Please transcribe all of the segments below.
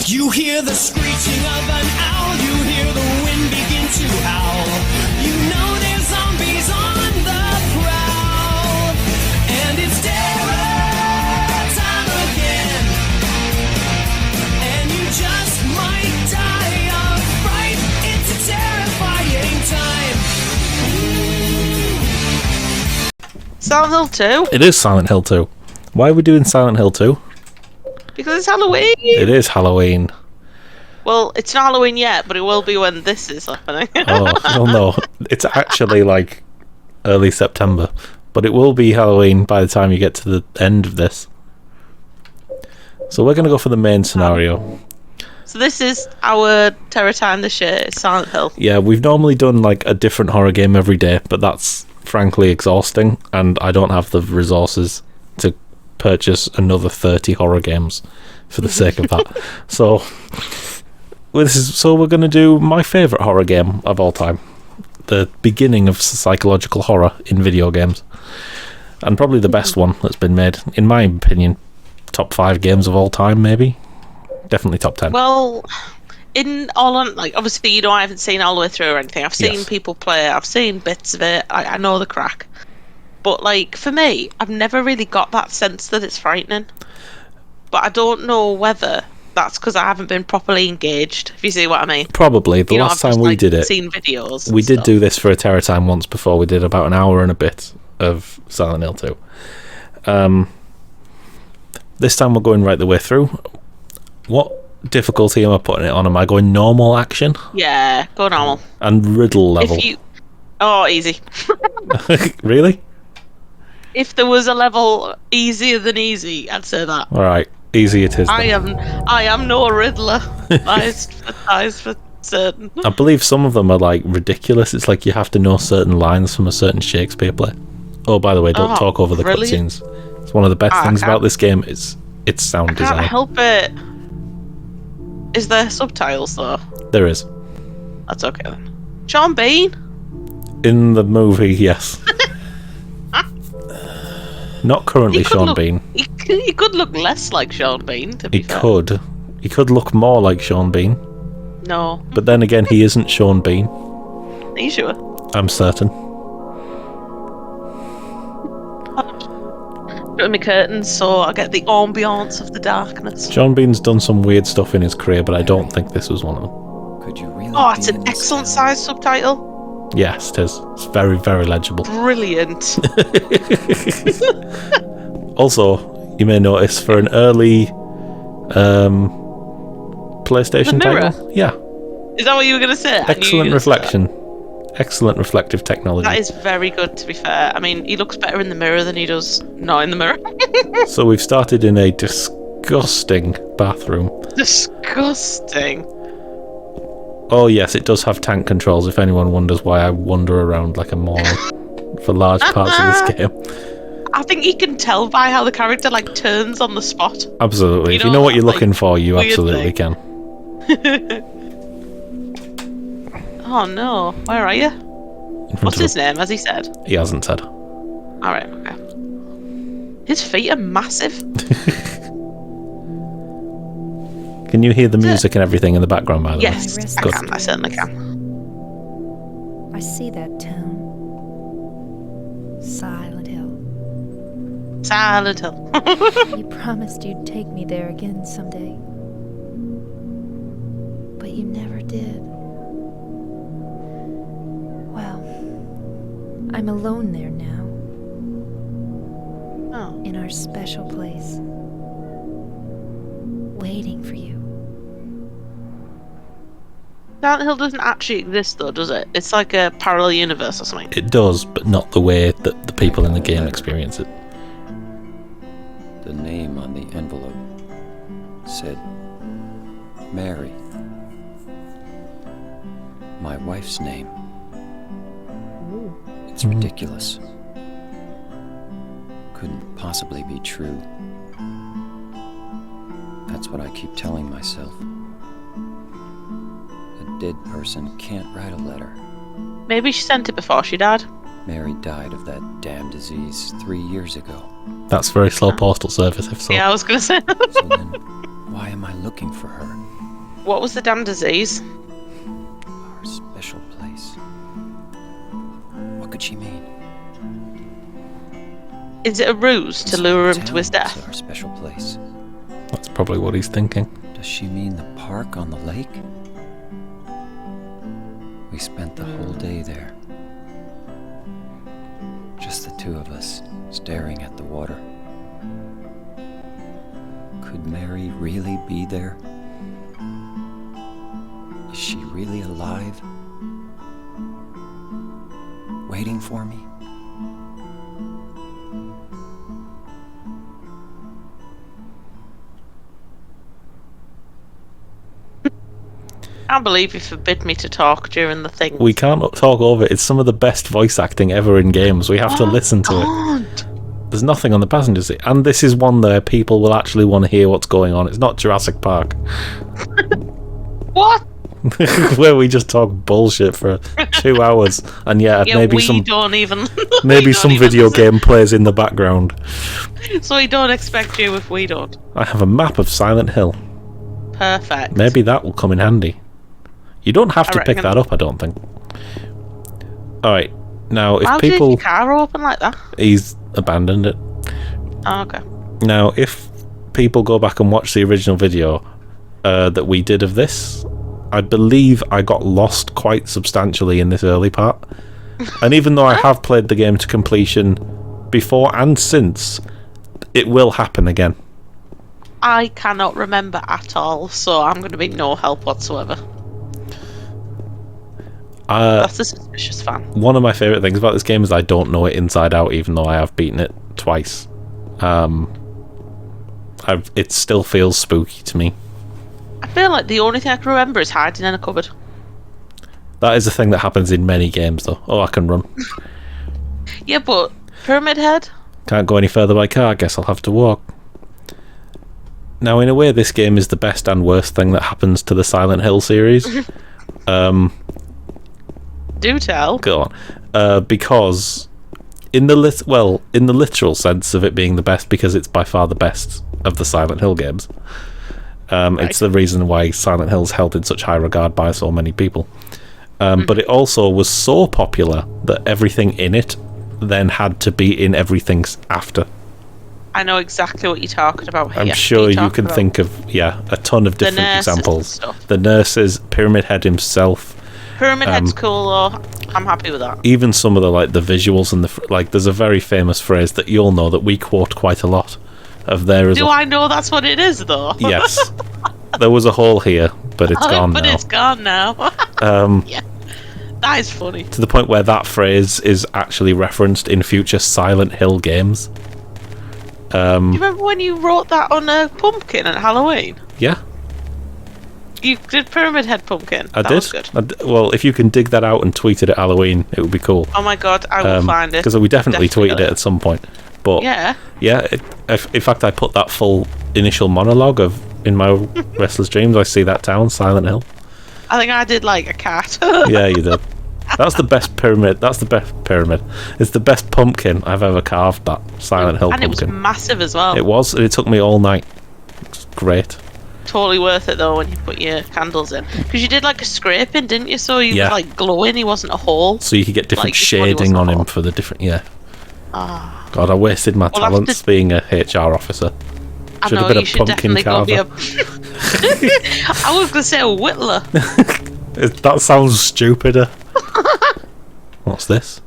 You hear the screeching of an owl, you hear the wind begin to howl. You know there's zombies on the prowl, and it's terror time again. And you just might die of fright. It's a terrifying time. Silent Hill 2? It is Silent Hill 2. Why are we doing Silent Hill 2? Because it's Halloween. It is Halloween. Well, it's not Halloween yet, but it will be when this is happening. Oh, well, no. It's actually like early September. But it will be Halloween by the time you get to the end of this. So we're going to go for the main scenario. So this is our terror time this year, it's Silent Hill. Yeah, we've normally done like a different horror game every day, but that's frankly exhausting, and I don't have the resources to purchase another 30 horror games for the sake of that. So we're going to do my favourite horror game of all time. The beginning of psychological horror in video games. And probably the best one that's been made. In my opinion, top 5 games of all time, maybe. Definitely top 10. Well, in all on, like, obviously, you know, I haven't seen all the way through or anything. I've seen people play it. I've seen bits of it. I know the crack. But, like, for me, I've never really got that sense that it's frightening. But I don't know whether that's because I haven't been properly engaged, if you see what I mean. Probably. The last time we did it, seen videos. We did do this for a Terror Time once before. We did about an hour and a bit of Silent Hill 2. This time we're going right the way through. What difficulty am I putting it on? Am I going normal action? Yeah, go normal. And riddle level? Oh, easy. Really? If there was a level easier than easy, I'd say that. Alright, easy it is then. I am no riddler. That is for certain. I believe some of them are like ridiculous. It's like you have to know certain lines from a certain Shakespeare play. Oh, by the way, don't talk over the cutscenes. It's one of the best things about this game is its sound design. I can't help it. Is there subtitles though? There is. That's okay then. Sean Bean? In the movie, yes. Not currently Sean Bean. He could look less like Sean Bean, to be fair. He could look more like Sean Bean. No. But then again, he isn't Sean Bean. Are you sure? I'm certain. Put my curtains so I get the ambiance of the darkness. Sean Bean's done some weird stuff in his career, but I don't think this was one of them. Could you really it's an excellent sized subtitle. Yes, it is. It's very, very legible. Brilliant. Also, you may notice for an early PlayStation title. Yeah. Is that what you were going to say? Excellent reflection. Excellent reflective technology. That is very good, to be fair. I mean, he looks better in the mirror than he does not in the mirror. So we've started in a disgusting bathroom. Disgusting. Oh yes, it does have tank controls, if anyone wonders why I wander around like a moron for large parts of this game. I think you can tell by how the character like turns on the spot. Absolutely. If you know what you're looking for, you absolutely can. Oh no, where are you? What's his name, has he said? He hasn't said. Alright, okay. His feet are massive. Can you hear the music and everything in the background, by the way? Yes, Good. I certainly can. I see that town. Silent Hill. Silent Hill. You promised you'd take me there again someday. But you never did. Well, I'm alone there now. Oh. In our special place. Waiting for you. Silent Hill doesn't actually exist though, does it? It's like a parallel universe or something. It does, but not the way that the people in the game experience it. The name on the envelope said Mary. My wife's name. It's ridiculous. Couldn't possibly be true. That's what I keep telling myself. A dead person can't write a letter. Maybe she sent it before she died. Mary died of that damn disease 3 years ago. That's very slow postal service, if so. Yeah, I was going to say. So then, Why am I looking for her? What was the damn disease? Our special place. What could she mean? Is it a ruse to lure him to his Town death? Our special place. That's probably what he's thinking. Does she mean the park on the lake? We spent the whole day there. Just the two of us, staring at the water. Could Mary really be there? Is she really alive? Waiting for me? I can't believe you forbid me to talk during the thing. We can't talk over it. It's some of the best voice acting ever in games. We have to listen to it. There's nothing on the passenger seat. And this is one where people will actually want to hear what's going on. It's not Jurassic Park. What? Where we just talk bullshit for 2 hours. And yeah, maybe we some don't even. maybe some video game plays in the background. So we don't expect you if we don't. I have a map of Silent Hill. Perfect. Maybe that will come in handy. You don't have to pick reckon. that up, I don't think. Alright, now if How did people... your car open like that? He's abandoned it. Oh, okay. Now, if people go back and watch the original video that we did of this, I believe I got lost quite substantially in this early part. And even though I have played the game to completion before and since, it will happen again. I cannot remember at all, so I'm going to be no help whatsoever. That's a suspicious fan. One of my favourite things about this game is I don't know it inside out, even though I have beaten it twice. It still feels spooky to me. I feel like the only thing I can remember is hiding in a cupboard. That is a thing that happens in many games, though. Oh, I can run. Yeah, but Pyramid Head? Can't go any further by car, guess I'll have to walk. Now, in a way, this game is the best and worst thing that happens to the Silent Hill series. Do tell. Go on. Because in the literal sense of it being the best, because it's by far the best of the Silent Hill games. It's the reason why Silent Hill's held in such high regard by so many people. But it also was so popular that everything in it then had to be in everything after. I know exactly what you're talking about here. I'm sure you can think of a ton of different examples. The nurses, Pyramid Head himself. Pyramid Head's cool though. I'm happy with that. Even some of the visuals and there's a very famous phrase that you'll know that we quote quite a lot of there as Do I know that's what it is though? Yes. There was a hole here, but it's gone now. But it's gone now. Yeah. That is funny. To the point where that phrase is actually referenced in future Silent Hill games. Do you remember when you wrote that on a pumpkin at Halloween? Yeah. You did Pyramid Head pumpkin. I that did. Was good. Well, if you can dig that out and tweet it at Halloween, it would be cool. Oh my god, I will find it. Because we definitely tweeted it at some point. But yeah, in fact, I put that full initial monologue in my Restless Dreams. I see that town, Silent Hill. I think I did like a cat. Yeah, you did. That's the best pyramid. That's the best pyramid. It's the best pumpkin I've ever carved. That Silent Hill and pumpkin. And it was massive as well. It was, and it took me all night. It's great. Totally worth it though when you put your candles in, because you did like a scraping, didn't you? So he was like glowing. He wasn't a hole. So you could get different shading on him for the different. Yeah. Ah. God, I wasted my talents being a HR officer. Should have been a pumpkin carver. I was gonna say a whittler. That sounds stupider. What's this?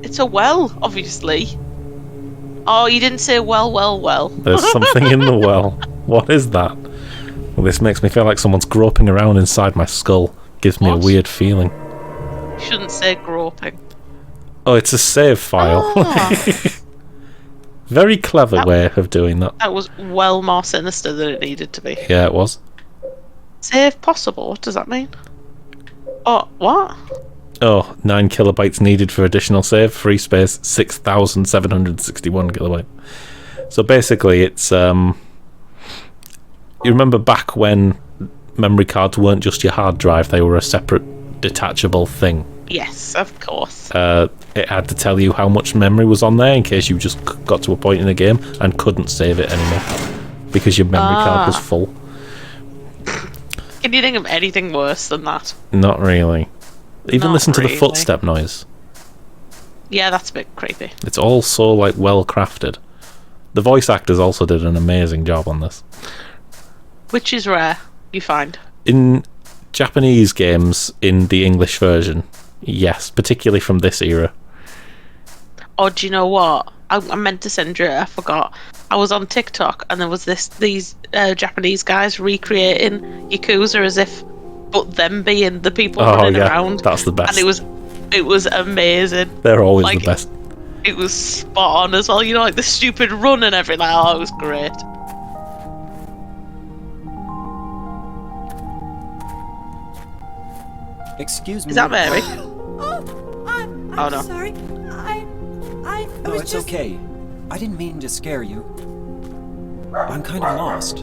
It's a well, obviously. Oh, you didn't say well. There's something in the well. What is that? Well, this makes me feel like someone's groping around inside my skull. Gives me a weird feeling. You shouldn't say groping. Oh, it's a save file. Oh. Very clever way of doing that. That was well more sinister than it needed to be. Yeah, it was. Save possible? What does that mean? Oh, what? Oh, 9 kilobytes needed for additional save. Free space, 6,761 kilobyte. So basically, it's... You remember back when memory cards weren't just your hard drive, they were a separate detachable thing. Yes, of course. It had to tell you how much memory was on there in case you just got to a point in the game and couldn't save it anymore. because your memory card was full. Can you think of anything worse than that? Not really. Even Not listen to the really. footstep noise. Yeah, that's a bit creepy. It's all so like well crafted. The voice actors also did an amazing job on this. Which is rare, you find. In Japanese games, in the English version, yes, particularly from this era. Oh, do you know what? I meant to send you it, I forgot. I was on TikTok and there was these Japanese guys recreating Yakuza as if, but them being the people running around. That's the best. And it was amazing. They're always Like, the best. It was spot on as well, you know, like the stupid run and everything. Oh, it was great. Excuse me. Is that Mary? I'm Oh, no. sorry. I No, was it's just... okay. I didn't mean to scare you. I'm kind of lost.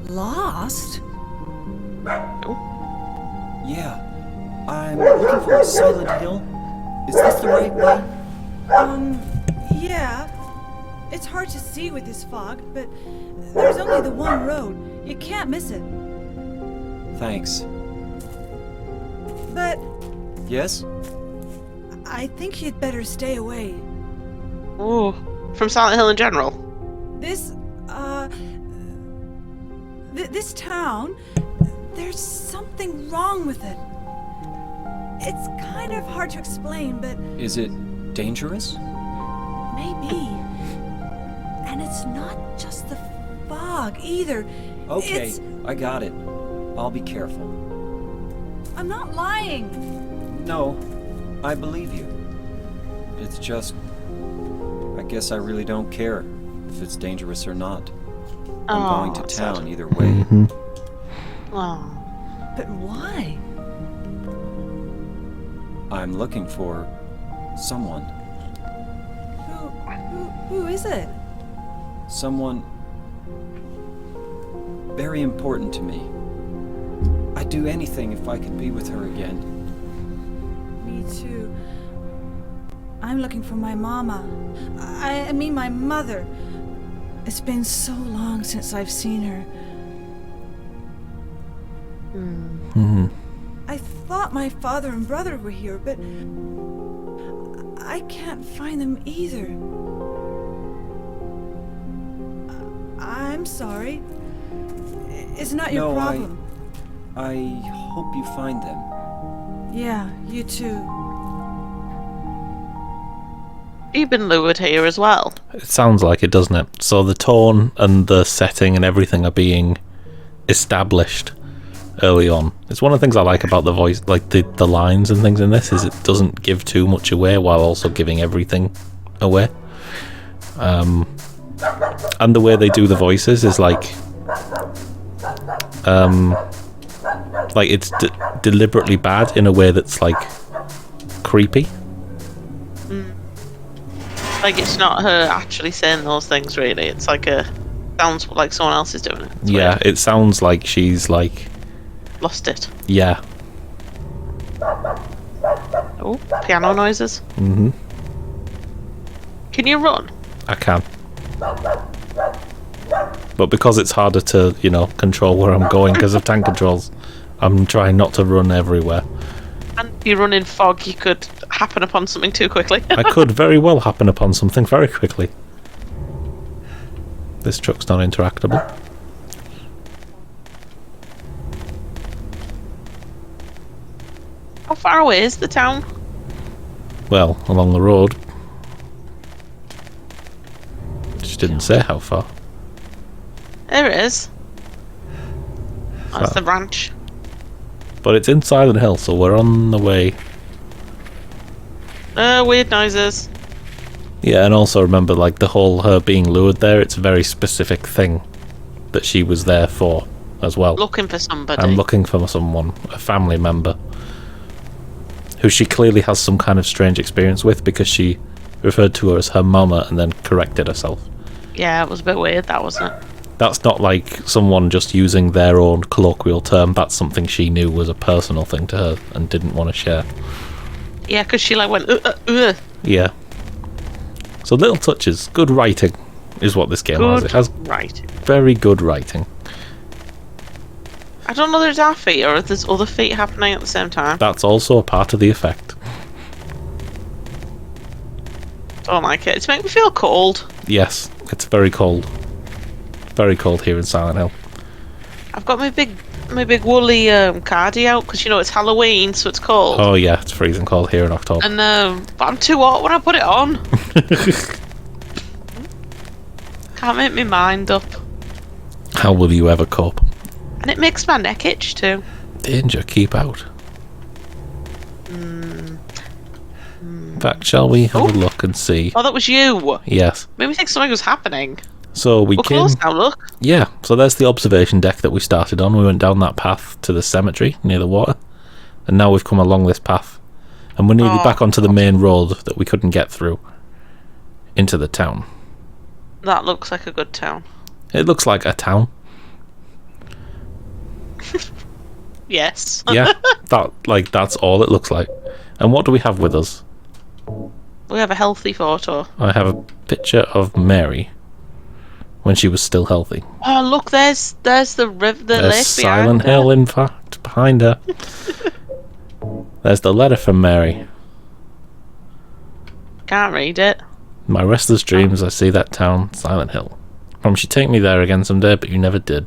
Lost? Yeah. I'm looking for a Silent Hill. Is this the right way? Yeah. It's hard to see with this fog, but there's only the one road. You can't miss it. Thanks. But Yes? I think you'd better stay away. Ooh, from Silent Hill in general. This, this town, there's something wrong with it. It's kind of hard to explain, but Is it dangerous? maybe. And it's not just the fog either. Okay, It's... I got it. I'll be careful. I'm not lying. No, I believe you. It's just... I guess I really don't care if it's dangerous or not. I'm going to that's town sad. either way. Oh. But why? I'm looking for someone. Who is it? Someone very important to me. I'd do anything if I could be with her again. Me too. I'm looking for my mama. I mean my mother. It's been so long since I've seen her. I thought my father and brother were here, but I can't find them either. I'm sorry. It's not your No, problem. I hope you find them. Yeah, you too. You've been lured here as well. It sounds like it, doesn't it? So the tone and the setting and everything are being established early on. It's one of the things I like about the voice, like the lines and things in this, is it doesn't give too much away while also giving everything away. And the way they do the voices is like it's deliberately bad in a way that's like creepy. Like, it's not her actually saying those things, really. It's like sounds like someone else is doing it. It's Yeah, weird. it sounds like she's like, Lost it. yeah. Oh, piano noises. Mm-hmm. Can you run? I can. But because it's harder to, control where I'm going because of tank controls, I'm trying not to run everywhere. And if you run in fog, you could happen upon something too quickly. I could very well happen upon something very quickly. This truck's not interactable. How far away is the town? Well, along the road. Just didn't say how far. There it is. That's So- the ranch. But it's in Silent Hill, so we're on the way. Weird noises. Yeah, and also remember, like, the whole her being lured there, it's a very specific thing that she was there for as well. Looking for somebody. I'm looking for someone, a family member, who she clearly has some kind of strange experience with because she referred to her as her mama and then corrected herself. Yeah, it was a bit weird, that, wasn't it? That's not like someone just using their own colloquial term. That's something she knew was a personal thing to her and didn't want to share. Yeah, because she, like, went, Yeah. So little touches, good writing is what this game has. It has right. very good writing. I don't know if there's our feet or if there's other feet happening at the same time. That's also a part of the effect. Don't like it. It's making me feel cold. Yes, it's very cold. Very cold here in Silent Hill. I've got my big woolly cardi out because you know it's Halloween, so it's cold. Oh yeah, it's freezing cold here in October. And but I'm too hot when I put it on. Can't make my mind up. How will you ever cope? And it makes my neck itch too. Danger, keep out. In fact, shall we have a look and see? Oh, that was you. Yes. Made me think something was happening. So we We're came. close now, look. Yeah. So there's the observation deck that we started on. We went down that path to the cemetery near the water, and now we've come along this path, and we're nearly back onto the main road that we couldn't get through into the town. That looks like a good town. It looks like a town. Yes. Yeah. That's all it looks like. And what do we have with us? We have a healthy photo. I have a picture of Mary when she was still healthy. Oh, look, there's the river, the There's lake Silent behind her. Hill, in fact, behind her. There's the letter from Mary. Can't read it. My restless dreams, I see that town, Silent Hill. Promise you take me there again someday, but you never did.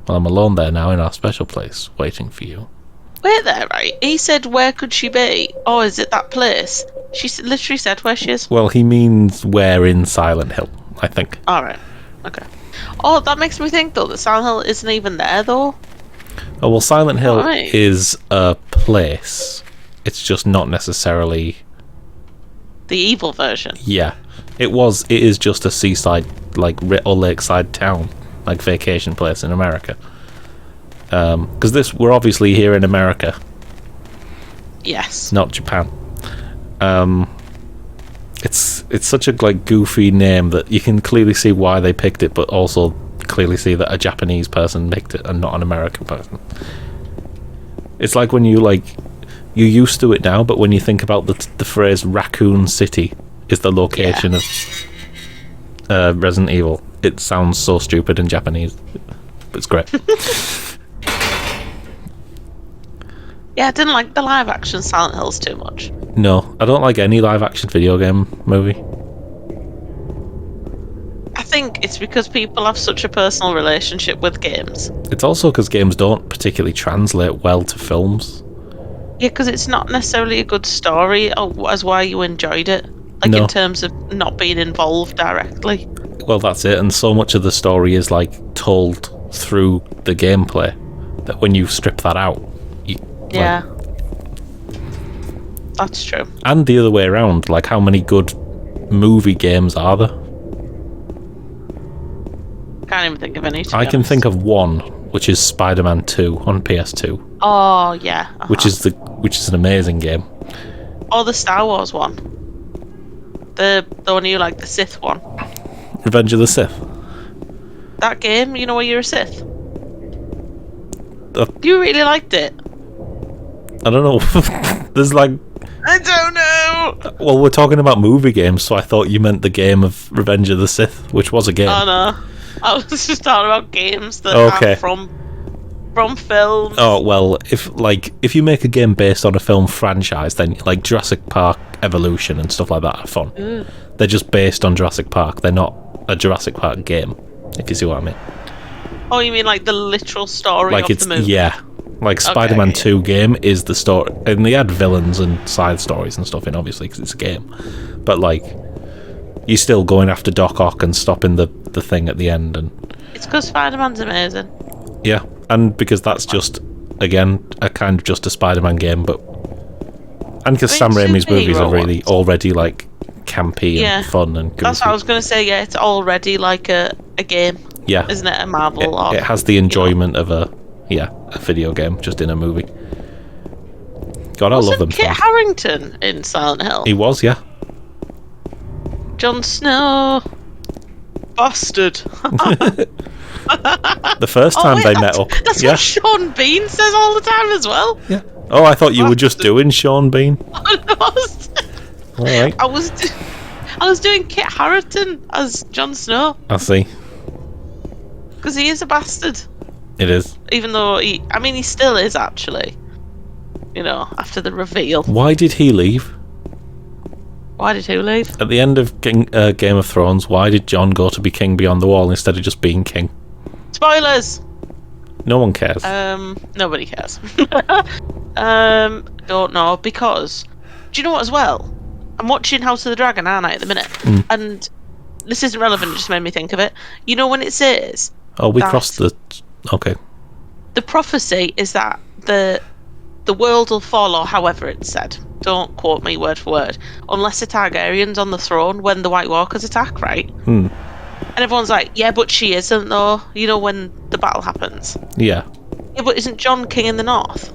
Well, I'm alone there now in our special place, waiting for you. Wait there, right? He said, where could she be? Oh, is it that place? She literally said where she is. Well, he means where in Silent Hill, I think. Alright. Okay. Oh, that makes me think, though, that Silent Hill isn't even there, though. Oh, well, Silent Hill Right. is a place. It's just not necessarily... The evil version. Yeah. It is just a seaside, like, or lakeside town, like vacation place in America. Because we're obviously here in America, Yes. not Japan. It's such a like goofy name that you can clearly see why they picked it, but also clearly see that a Japanese person picked it and not an American person. It's like when you're used to it now, but when you think about the phrase Raccoon City is the location of Resident Evil, it sounds so stupid in Japanese, but it's great. Yeah, I didn't like the live action Silent Hills too much. No, I don't like any live action video game movie. I think it's because people have such a personal relationship with games. It's also because games don't particularly translate well to films. Yeah, because it's not necessarily a good story as why you enjoyed it. Like, No. in terms of not being involved directly. Well, that's it, and so much of the story is like told through the gameplay that when you strip that out, Yeah. That's true. and the other way around, like how many good movie games are there? Can't even think of any. I can think of one, which is Spider-Man 2 on PS2, Oh yeah. which is an amazing game. Or the Star Wars one. The one you like, the Sith one. Revenge of the Sith. That game, you know where you're a Sith. Uh, You really liked it. I don't know. There's like, I don't know. well, we're talking about movie games, so I thought you meant the game of Revenge of the Sith, which was a game. Oh no. I was just talking about games that Okay. are from films. Oh well, if you make a game based on a film franchise, then like Jurassic Park Evolution and stuff like that are fun. They're just based on Jurassic Park. They're not a Jurassic Park game, if you see what I mean. Oh, you mean like the literal story Like of it's the movie? yeah, like Spider-Man Okay. 2 game is the story, and they add villains and side stories and stuff in, obviously, because it's a game. But like, you're still going after Doc Ock and stopping the thing at the end, and It's because Spider-Man's amazing. yeah, and because that's just again a kind of just a Spider-Man game, but and because I mean, Sam Raimi's movies are superhero really ones. already like campy Yeah. and fun and goofy. That's what I was going to say. Yeah, it's already like a game, Yeah, isn't it? A Marvel or it has the enjoyment of a video game just in a movie. God, I love them Kit films. Harington in Silent Hill? He was, yeah. Jon Snow. Bastard. The first time they met up. That's Yeah. what Sean Bean says all the time as well. Yeah. Oh, I thought you were just doing Sean Bean. I was, All right. I was I was doing Kit Harington as Jon Snow I see. because he is a bastard. It is. Even though he still is actually. You know, after the reveal. Why did he leave? Why did he leave? At the end of Game of Thrones, why did Jon go to be king beyond the wall instead of just being king? Spoilers. No one cares. Nobody cares. Don't know because. Do you know what as well? I'm watching House of the Dragon, aren't I, at the minute? And this isn't relevant. It just made me think of it. You know when it says. Oh, we crossed the. Okay. The prophecy is that the world will fall, or however it's said. Don't quote me word for word. Unless a Targaryen's on the throne when the White Walkers attack, right? And everyone's like, yeah, but she isn't, though. You know, when the battle happens. Yeah. Yeah, but isn't Jon king in the north?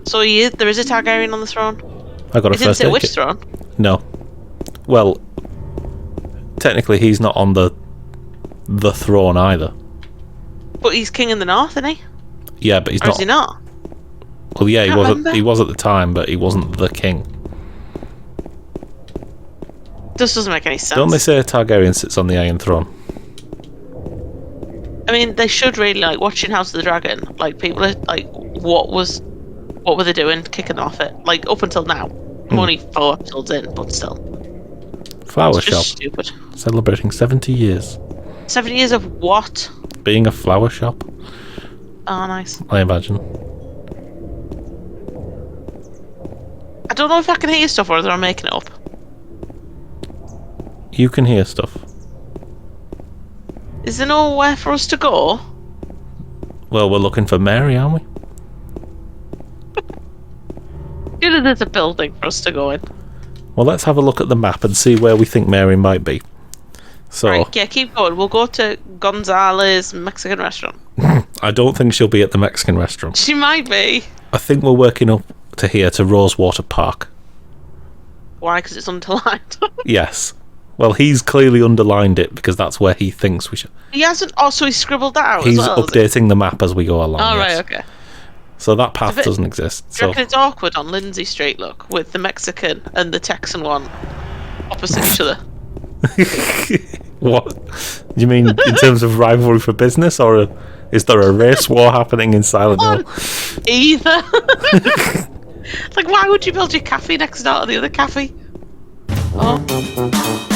So there is a Targaryen on the throne? I got a It didn't first say aid which kit. throne. No. Well, technically he's not on the throne either. But he's king in the north, isn't he? Yeah, but he's Or not. is he not? Well, yeah, he Can't was. remember. He was at the time, but he wasn't the king. This doesn't make any sense. Don't they say a Targaryen sits on the Iron Throne? I mean, they should really, like, watching House of the Dragon, like, people are, like, what were they doing kicking off it? Like, up until now. I'm only 4 episodes in, but still. Flower It's shop. just stupid. Celebrating 70 years. 7 years of what? Being a flower shop, Oh, nice. I imagine. I don't know if I can hear stuff or whether I'm making it up. You can hear stuff. Is there nowhere for us to go? Well, we're looking for Mary, aren't we? You know, there's a building for us to go in. Well, let's have a look at the map and see where we think Mary might be. So, Right, yeah, keep going. We'll go to Gonzale's Mexican restaurant. I don't think she'll be at the Mexican restaurant. She might be. I think we're working up to here to Rosewater Park. Why? Because it's underlined. Yes. Well, he's clearly underlined it because that's where he thinks we should. He hasn't. Also, he scribbled that out He's as well. updating the map as we go along. Oh, yes. right, okay. So that path Do you doesn't exist. Do you So reckon it's awkward on Lindsay Street, look, with the Mexican and the Texan one opposite each other? what? You mean in terms of rivalry for business, or is there a race war happening in Silent Hill? Either. Like, why would you build your cafe next door to the other cafe? Oh.